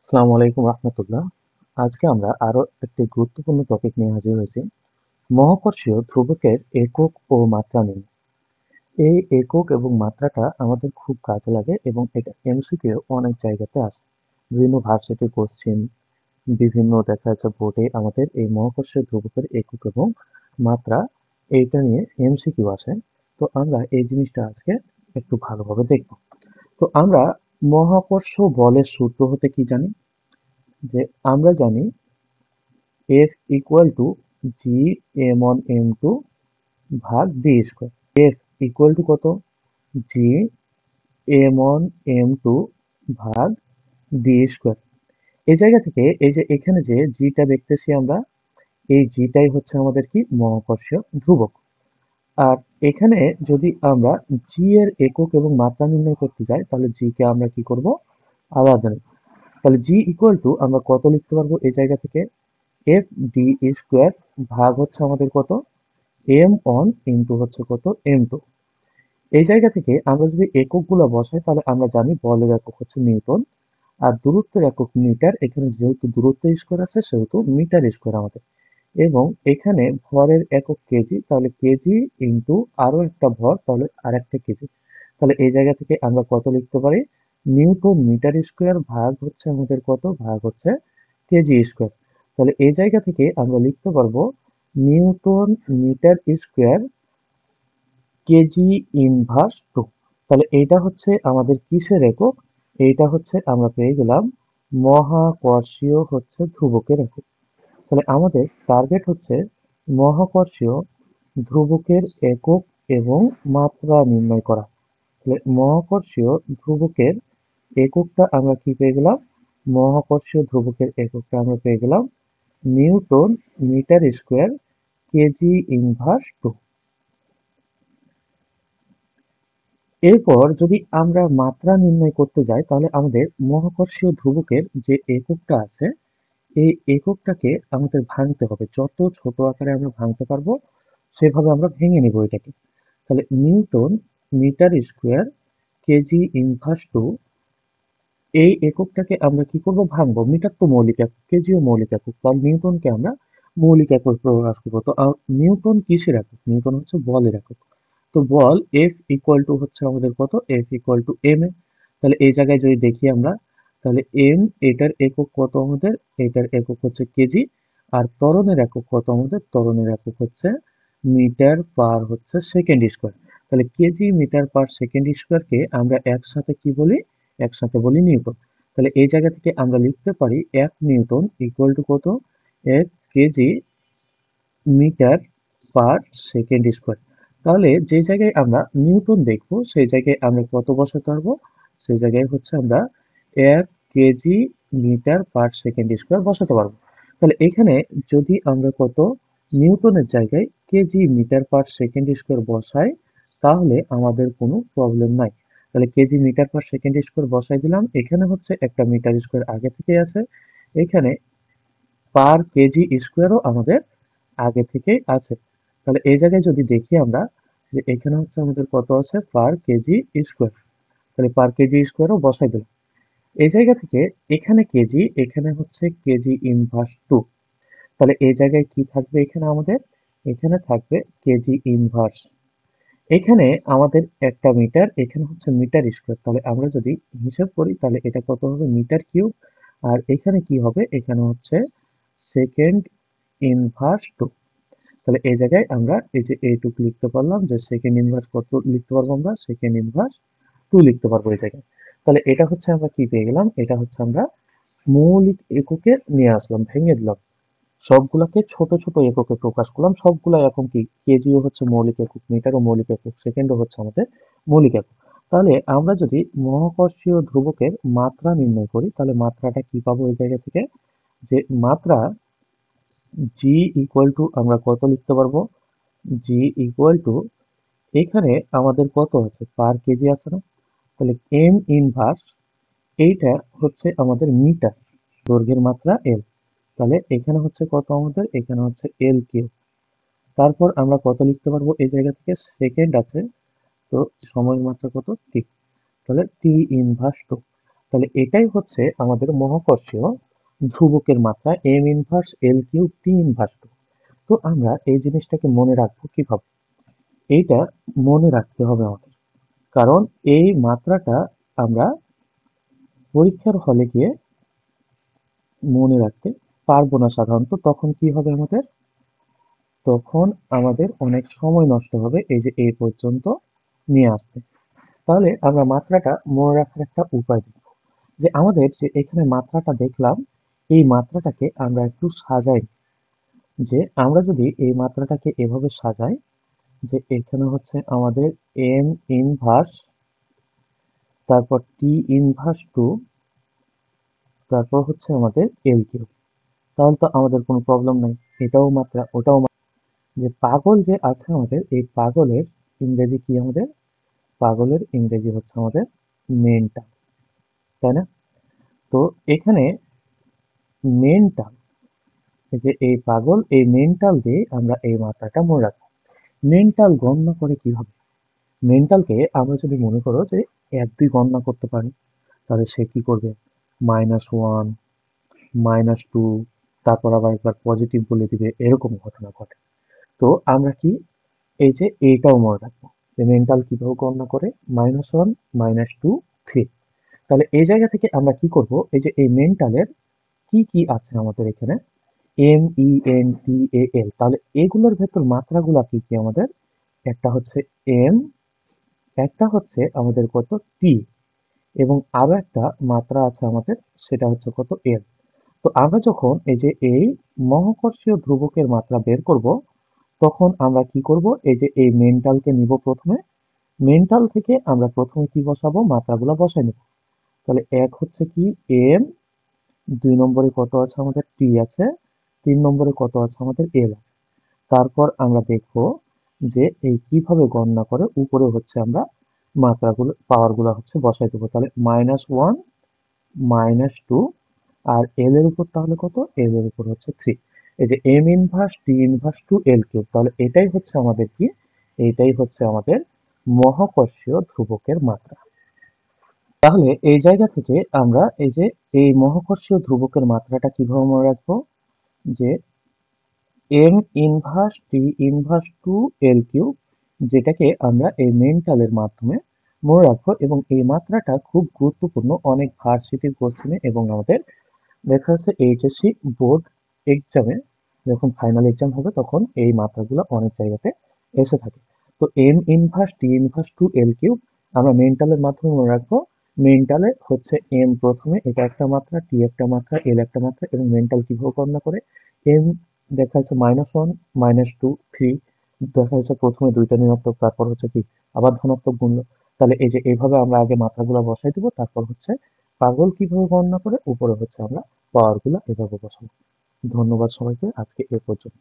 আসসালামু আলাইকুম রহমতুল্লাহ। আজকে আমরা আরো একটি গুরুত্বপূর্ণ টপিক নিয়ে হাজির হয়েছি। মহাকর্ষীয় ধ্রুবকের একক ও মাত্রা নিয়ে। এই একক এবং মাত্রাটা আমাদের খুব কাজে লাগে এবং এটা এমসিকিউ অনেক জায়গাতে আসে। বিভিন্ন ভার্সিটি কোশ্চেন, বিভিন্ন দেখা যাচ্ছে বোর্ডে আমাদের এই মহাকর্ষীয় ধ্রুবকের একক এবং মাত্রা এইটা নিয়ে এমসিকিউ আসে। তো আমরা এই জিনিসটা আজকে একটু ভালোভাবে দেখব। তো আমরা মহাকর্ষ বলের সূত্র হতে কি জানি? যে আমরা জানি F equal to G m1 m2 ভাগ d square. F equal to কত? G m1 m2 ভাগ d স্কয়ার। এই জায়গা থেকে এই যে এখানে যে g টা দেখতেছি আমরা, এই g টাই হচ্ছে আমাদের কি মহাকর্ষীয় ধ্রুবক। আর এখানে যদি আমরা g এর একক এবং মাত্রা নির্ণয় করতে যাই তাহলে g কে আমরা কি করব? আলাদা নেব। তাহলে g ইকুয়াল টু আমরা কত লিখতে পারবো এই জায়গা থেকে? এফ ডি স্কোয়ার ভাগ হচ্ছে আমাদের কত? এম ওয়ান ইন্টু হচ্ছে কত? M two. এই জায়গা থেকে আমরা যদি এককগুলো বসাই তাহলে আমরা জানি বলের একক হচ্ছে নিউটন, আর দূরত্বের একক মিটার। এখানে যেহেতু দূরত্ব স্কোয়ার আছে সেহেতু মিটার স্কোয়ার আমাদের, এবং এখানে ভরের একক কেজি, তাহলে কেজি ইন্টু আরো একটা ভর, তাহলে আর একটা কেজি। তাহলে এই জায়গা থেকে আমরা কত লিখতে পারি? নিউটন মিটার স্কোয়ার ভাগ হচ্ছে আমাদের কত? ভাগ হচ্ছে কেজি স্কোয়ার। তাহলে এই জায়গা থেকে আমরা লিখতে পারবো newton metre square kg inverse two. তাহলে এইটা হচ্ছে আমাদের কিসের একক? এইটা হচ্ছে আমরা পেয়ে গেলাম মহাকর্ষীয় হচ্ছে ধ্রুবকের একক। তাহলে আমাদের টার্গেট হচ্ছে মহাকর্ষীয় ধ্রুবকের একক এবং মাত্রা নির্ণয় করা। তাহলে মহাকর্ষীয় ধ্রুবকের এককটা আমরা কি পেয়ে গেলাম? মহাকর্ষীয় ধ্রুবকের এককটা আমরা পেয়ে গেলাম newton metre square kg inverse two. এরপর যদি আমরা মাত্রা নির্ণয় করতে যাই তাহলে আমাদের মহাকর্ষীয় ধ্রুবকের যে এককটা আছে এই এককটাকে আমাদের ভাঙতে হবে। যত ছোট আকারে আমরা ভাঙতে পারবো সেভাবে আমরা ভেঙে নিব এটাকে। তাহলে newton metre square kg inverse two, এই এককটাকে আমরা কি করব? ভাঙবো। মিটার তো মৌলিক একক, কেজিও মৌলিক একক, তাহলে নিউটনকে আমরা মৌলিক একক প্রকাশ করবো। তো নিউটন কিসের একক? নিউটন হচ্ছে বলের একক। তো বল এফ ইকুয়াল টু হচ্ছে আমাদের কত? F equal to M A. তাহলে এই জায়গায় যদি দেখি আমরা, তাহলে এম এটার একক কত আমাদের? এটার একক হচ্ছে কেজি। আর ত্বরণের একক কত আমাদের? ত্বরণের একক হচ্ছে মিটার পার হচ্ছে সেকেন্ড স্কোয়ার। তাহলে কেজি মিটার পার সেকেন্ড স্কোয়ারকে আমরা একসাথে কি বলি? একসাথে বলি নিউটন। তাহলে এই জায়গা থেকে আমরা লিখতে পারি এক নিউটন ইকুয়াল টু কত? এক kg metre per second square. তাহলে যে জায়গায় আমরা নিউটন দেখবো সেই জায়গায় আমরা কত বসাতে পারবো? সেই জায়গায় হচ্ছে আমরা এক kg metre per second square বসাতে পারবো। তাহলে এখানে যদি আমরা কত নিউটনের জায়গায় kg metre per second square বসাই তাহলে আমাদের কোনো প্রবলেম নাই। তাহলে kg metre per second square বসাই দিলাম। এখানে হচ্ছে একটা মিটার স্কোয়ার আগে থেকে আছে, এখানে পার কেজি স্কোয়ারও আমাদের আগে থেকেই আছে। তাহলে এই জায়গায় যদি দেখি আমরা যে এখানে হচ্ছে আমাদের কত আছে? পার কেজি স্কোয়ার। তাহলে পার কেজি স্কোয়ারও বসাই দিলাম। এই জায়গা থেকে এখানে কেজি, এখানে হচ্ছে কেজি ইনভার্স টু। তাহলে এই জায়গায় কি থাকবে? এখানে আমাদের এখানে থাকবে কেজি ইনভার্স। এখানে আমাদের একটা মিটার, এখানে হচ্ছে মিটার স্কোয়ার। তাহলে আমরা যদি হিসাব করি তাহলে এটা কত হবে? Metre cube. আর এখানে কি হবে? এখানে হচ্ছে সেকেন্ড ইনভার্স টু। তাহলে এই জায়গায় আমরা এই যে এইটুকু লিখতে পারলাম যে সেকেন্ড ইনভার্স কত লিখতে পারবো? আমরা সেকেন্ড ইনভার্স টু লিখতে পারবো এই জায়গায়। তাহলে এটা হচ্ছে আমরা কি পেয়ে গেলাম? এটা হচ্ছে আমরা মৌলিক এককে নিয়ে আসলাম, ভেঙে দিলাম, সবগুলাকে ছোট ছোট এককে প্রকাশ করলাম। সবগুলা এখন কি? কেজিও হচ্ছে মৌলিক একক, মিটারও মৌলিক একক, সেকেন্ডও হচ্ছে আমাদের মৌলিক একক। তাহলে আমরা যদি মহাকর্ষীয় ধ্রুবকের মাত্রা নির্ণয় করি তাহলে মাত্রাটা কি পাবো এই জায়গা থেকে? যে মাত্রা জি ইকুয়াল টু আমরা কত লিখতে পারবো? জি ইকুয়াল টু, এখানে আমাদের কত আছে? পার কেজি আছে না? তাহলে এম ইনভার্স, এইটা হচ্ছে আমাদের মিটার, দৈর্ঘ্যের মাত্রা এল। তাহলে এখানে হচ্ছে কত আমাদের? এখানে হচ্ছে এল কিউ। তারপর আমরা কত লিখতে পারবো এই জায়গা থেকে? সেকেন্ড আছে, তো সময়ের মাত্রা কত? টি। তাহলে টি ইনভার্স টু। তাহলে এটাই হচ্ছে আমাদের মহাকর্ষীয় ধ্রুবকের মাত্রা এম ইনভার্স এল কিউব টি ইনভার্স টু। তো আমরা এই জিনিসটাকে মনে রাখবো কিভাবে? এইটা মনে রাখতে হবে আমাদের, কারণ এই মাত্রাটা আমরা পরীক্ষার হলে গিয়ে মনে রাখতে পারবো না সাধারণত। তখন কি হবে আমাদের? তখন আমাদের অনেক সময় নষ্ট হবে এই যে এই পর্যন্ত নিয়ে আসতে। তাহলে আমরা মাত্রাটা মনে রাখার একটা উপায় দেখব, যে আমাদের যে এখানে মাত্রাটা দেখলাম, এই মাত্রাটাকে আমরা একটু সাজাই। যে আমরা যদি এই মাত্রাটাকে এভাবে সাজাই, যে এখানে হচ্ছে আমাদের এম ইনভার্স, তারপর টি ইনভার্স টু, তারপর হচ্ছে আমাদের এল কিউব। তাহলে তো আমাদের কোনো প্রবলেম নাই, এটাও মাত্রা ওটাও মাত্রা। যে পাগল যে আছে আমাদের, এই পাগলের ইংরেজি কি আমাদের? পাগলের ইংরেজি হচ্ছে আমাদের মেন্টাল, তাই না? তো এখানে মেন্টাল, এই যে এই পাগল, এই মেন্টাল দিয়ে আমরা এই মাত্রাটা মনে রাখবো। মেন্টাল গণনা করে কিভাবে? মেন্টালকে আমরা যদি মনে করো যে 1 2 গণনা করতে পারি, তাহলে সে কি করবে? -1, -2, তারপর আবার একবার পজিটিভ বলে দিবে, এরকম ঘটনা ঘটে। তো আমরা কি এই যে এইটাও মনে রাখবো, যে মেন্টাল কিভাবে গণনা করে, -1, -2, 3। তাহলে এই জায়গা থেকে আমরা কি করব, এই যে এই মেন্টালের কি কি আছে আমাদের এখানে, এম ই এন টি এ এল, তাহলে এগুলোর ভেতর মাত্রাগুলো কি কি আমাদের? একটা হচ্ছে এম, একটা হচ্ছে আমাদের কত টি, এবং আরো একটা মাত্রা আছে আমাদের, সেটা হচ্ছে কত এল। তো আমরা যখন এই যে এই মহাকর্ষীয় ধ্রুবকের মাত্রা বের করব, তখন আমরা কি করব, এই যে এই মেন্টালকে নিব প্রথমে, মেন্টাল থেকে আমরা প্রথমে কি বসাবো? মাত্রাগুলো বসাই নেব। তাহলে এক হচ্ছে কি এম, 2 নম্বরে কত আছে আমাদের? টি আছে, 3 নম্বরে কত আছে আমাদের? এল আছে। তারপর আমরা দেখব যে এই কিভাবে গণনা করে, উপরে হচ্ছে আমরা মাত্রাগুলো পাওয়ারগুলো হচ্ছে বসাই দেবো। তাহলে -1, -2, আর এল এর উপর তাহলে কত? এল এর উপর হচ্ছে 3। এই যে M inverse T inverse two L cube, তাহলে এটাই হচ্ছে আমাদের কি? এইটাই হচ্ছে আমাদের মহাকর্ষীয় ধ্রুবকের মাত্রা। তাহলে এই জায়গা থেকে আমরা এই যে এই মহাকর্ষীয় ধ্রুবকের মাত্রাটা কিভাবে মনে রাখবো? যে M inverse T inverse two L cube, যেটাকে আমরা এই মেন্টালের মাধ্যমে মনে রাখবো। এবং এই মাত্রাটা খুব গুরুত্বপূর্ণ অনেক ভার্সিটির কোশ্চেনে, এবং আমাদের দেখা যাচ্ছে এইচএসসি বোর্ড এক্সামে যখন ফাইনাল এক্সাম হবে, তখন এই মাত্রাগুলো অনেক জায়গাতে এসে থাকে। তো M inverse T inverse two L cube আমরা মেন্টালের মাধ্যমে মনে রাখবো। মেন্টালে হচ্ছে এম প্রথমে, এটা একটা মাত্রা, টি একটা মাত্রা, এল একটা মাত্রা, এবং মেন্টাল কিভাবে গণনা করে? এম দেখা যাচ্ছে -1, -2, 3, দেখা যাচ্ছে প্রথমে দুইটা ঋণাত্মক, তারপর হচ্ছে কি আবার ধনাত্মক গুণল। তাহলে এই যে এইভাবে আমরা আগে মাত্রাগুলো বসাই দিব, তারপর হচ্ছে পাগল কিভাবে গণনা করে, উপরে হচ্ছে আমরা পাওয়ার গুলা এভাবে বসাবো। ধন্যবাদ সবাইকে, আজকে এ পর্যন্ত।